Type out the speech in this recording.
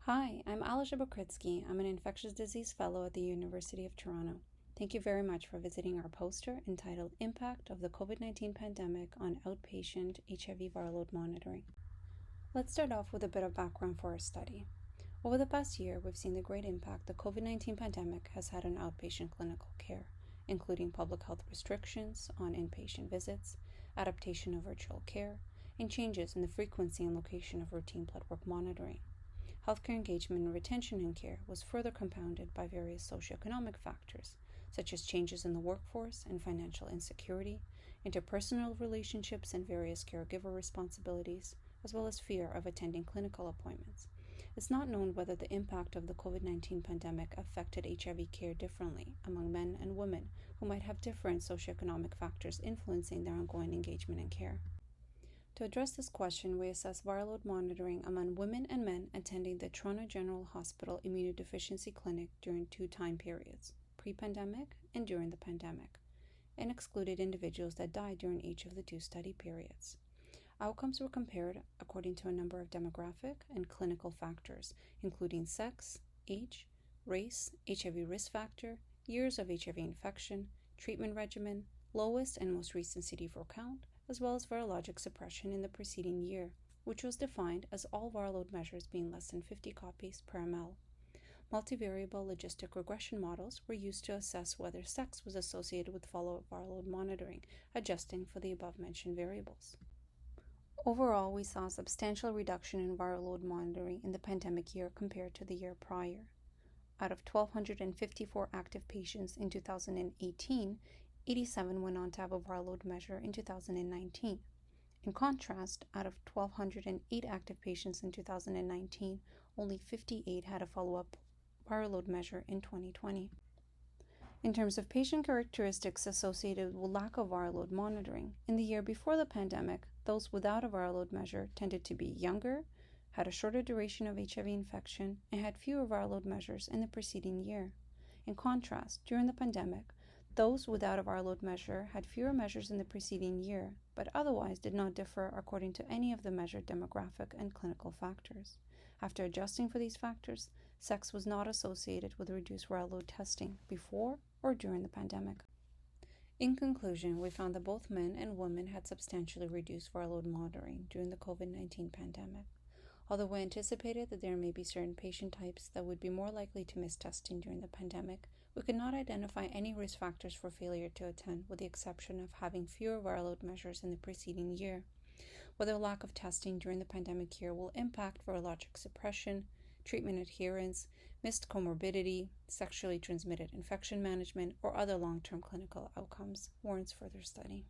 Hi, I'm Zhabokritsky. I'm an infectious disease fellow at the University of Toronto. Thank you very much for visiting our poster entitled Impact of the COVID-19 Pandemic on Outpatient HIV Viral Load Monitoring. Let's start off with a bit of background for our study. Over the past year, we've seen the great impact the COVID-19 pandemic has had on outpatient clinical care, including public health restrictions on inpatient visits, adaptation of virtual care, and changes in the frequency and location of routine blood work monitoring. Healthcare engagement and retention in care was further compounded by various socioeconomic factors, such as changes in the workforce and financial insecurity, interpersonal relationships and various caregiver responsibilities, as well as fear of attending clinical appointments. It's not known whether the impact of the COVID-19 pandemic affected HIV care differently among men and women who might have different socioeconomic factors influencing their ongoing engagement in care. To address this question, we assess viral load monitoring among women and men attending the Toronto General Hospital Immunodeficiency Clinic during two time periods, pre-pandemic and during the pandemic, and excluded individuals that died during each of the two study periods. Outcomes were compared according to a number of demographic and clinical factors, including sex, age, race, HIV risk factor, years of HIV infection, treatment regimen, lowest and most recent CD4 count, as well as virologic suppression in the preceding year, which was defined as all viral load measures being less than 50 copies per ml. Multivariable logistic regression models were used to assess whether sex was associated with follow-up viral load monitoring, adjusting for the above-mentioned variables. Overall, we saw a substantial reduction in viral load monitoring in the pandemic year compared to the year prior. Out of 1,254 active patients in 2018, 87 went on to have a viral load measure in 2019. In contrast, out of 1,208 active patients in 2019, only 58 had a follow-up viral load measure in 2020. In terms of patient characteristics associated with lack of viral load monitoring, in the year before the pandemic, those without a viral load measure tended to be younger, had a shorter duration of HIV infection, and had fewer viral load measures in the preceding year. In contrast, during the pandemic, those without a viral load measure had fewer measures in the preceding year, but otherwise did not differ according to any of the measured demographic and clinical factors. After adjusting for these factors, sex was not associated with reduced viral load testing before or during the pandemic. In conclusion, we found that both men and women had substantially reduced viral load monitoring during the COVID-19 pandemic. Although we anticipated that there may be certain patient types that would be more likely to miss testing during the pandemic, we could not identify any risk factors for failure to attend, with the exception of having fewer viral load measures in the preceding year. Whether lack of testing during the pandemic year will impact virologic suppression, treatment adherence, missed comorbidity, sexually transmitted infection management, or other long-term clinical outcomes warrants further study.